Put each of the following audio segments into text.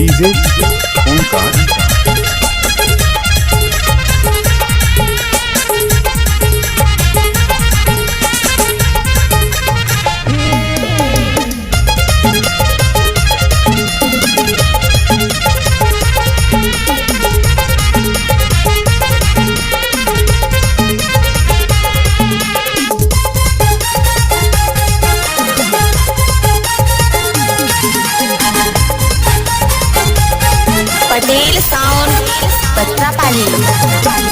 DJ Omkar. Patel sound पत्रा पाली।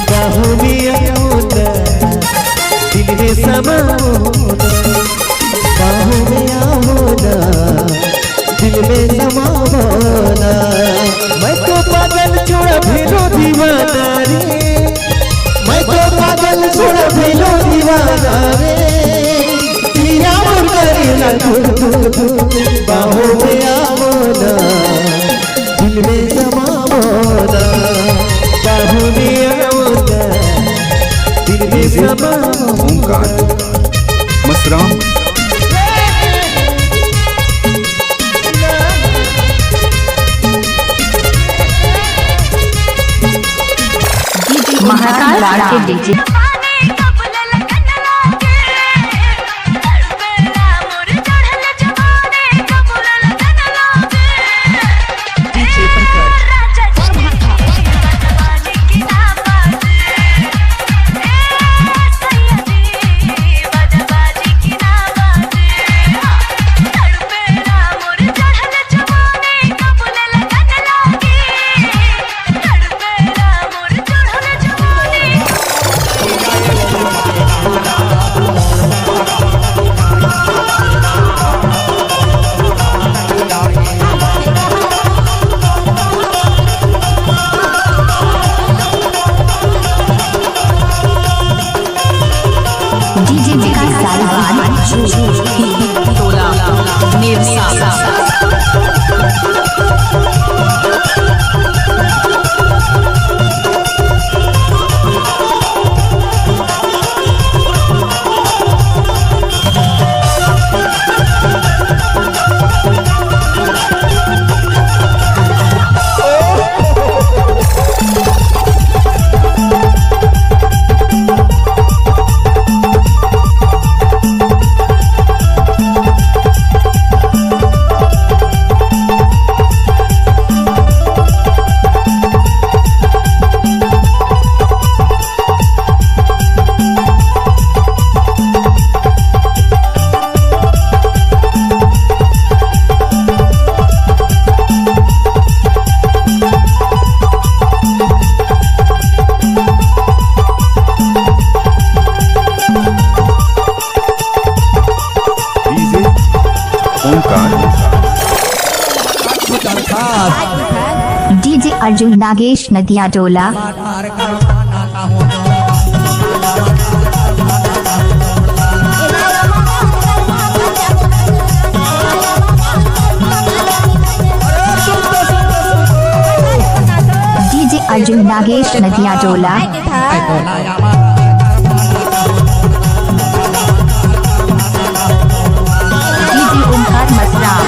बाहों में आओना दिल में समाओना, बाहों में आओना दिल में समाओना। मैं तो पागल छोड़ा भेलो दीवाना रे, मैं तो पागल छोड़ा भेलो दीवाना रे। तेरा और करेला बाहों में आओना दिल में समाओना, बाहों में आओना दिल में समाओना। ओमकार मसराम। महाकाल राग के DJ DJ Arjun Nagesh Nadiya Dola. DJ Arjun Nagesh Nadiya Dola. DJ Omkar Masram.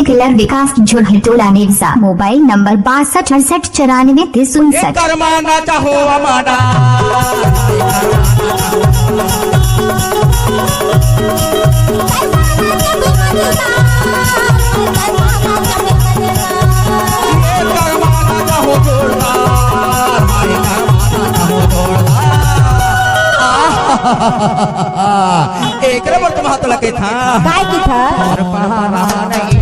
Killer Vikas Jhurhatola Nevsa. Mobile number 6268949367। करमाना चाहो अमाना एक रबर तुम हाथ लगे था काय की था और पहाड़ा नहीं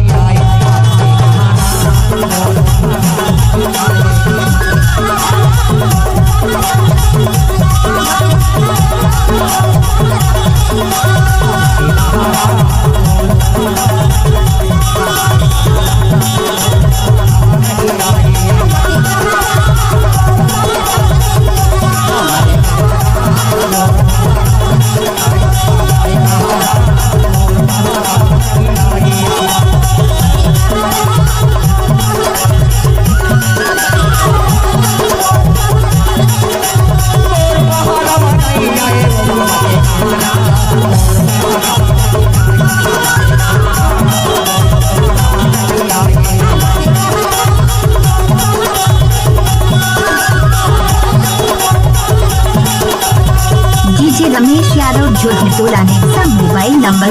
Jhurjhutola Nexa mobile number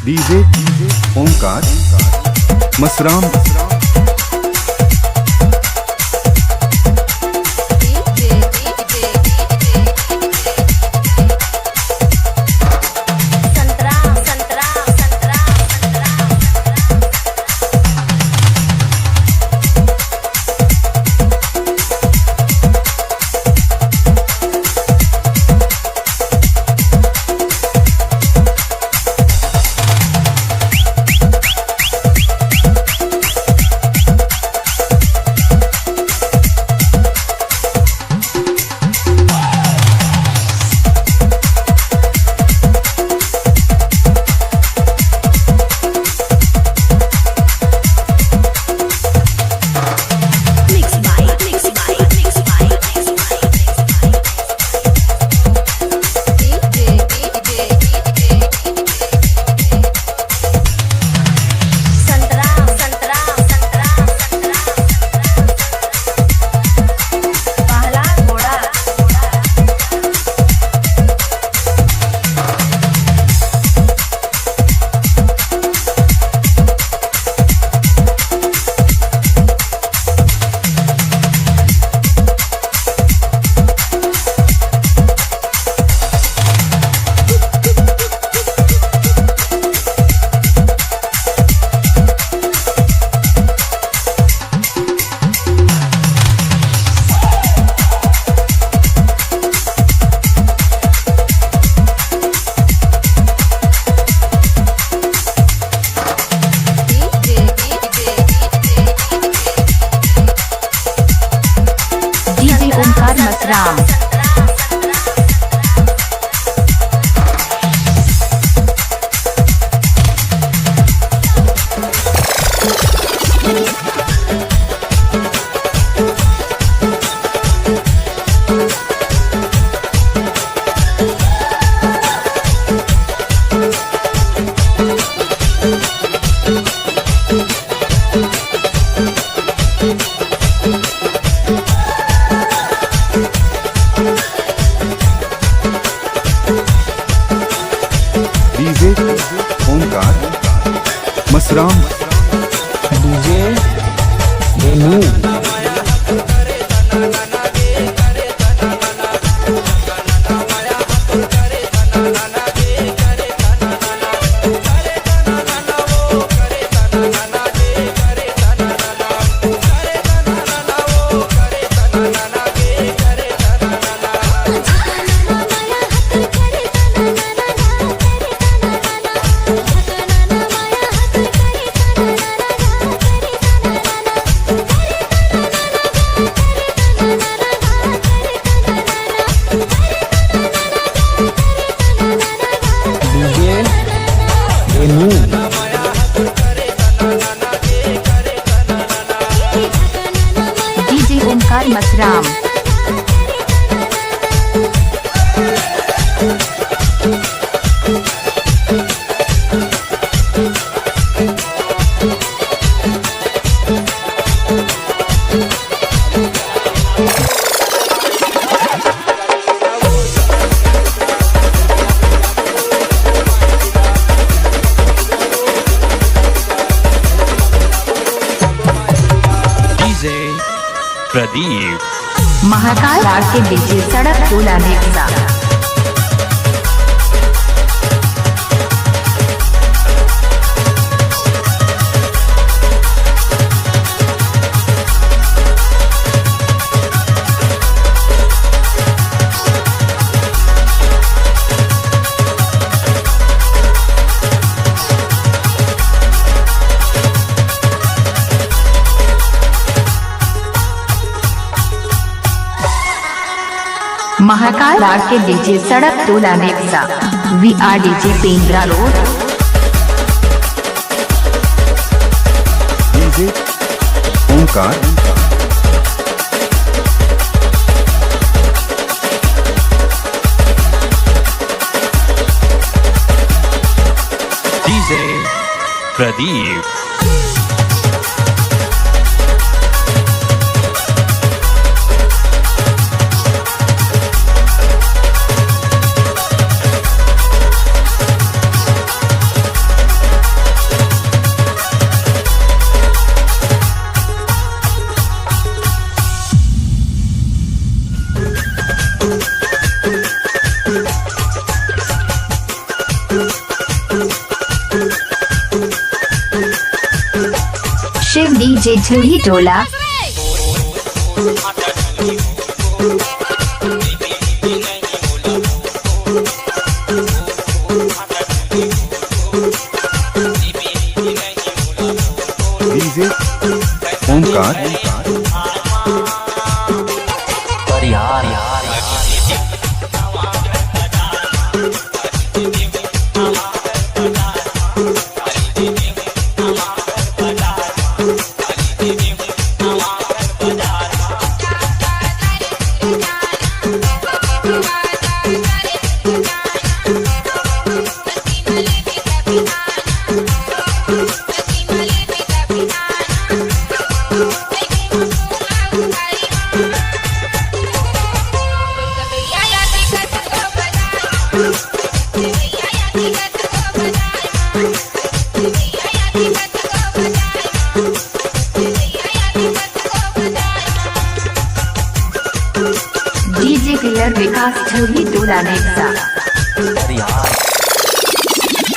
DJ Omkar DJ Omkar Masram Masram DJ Omkar Masram DJ Benu Renu DJ Omkar Masram. DJ Pradeep Mahakal राग के डीजे सड़क टोला नेवसा। महाकाल राग के DJ Sadak Tola Nevsa. VR DJ Pendra Road. DJ Omkar DJ Pradeep Shiv DJ Jhuhi Tola. DJ Omkar DJ killer Vikas Jhuhi Tola Nevasa.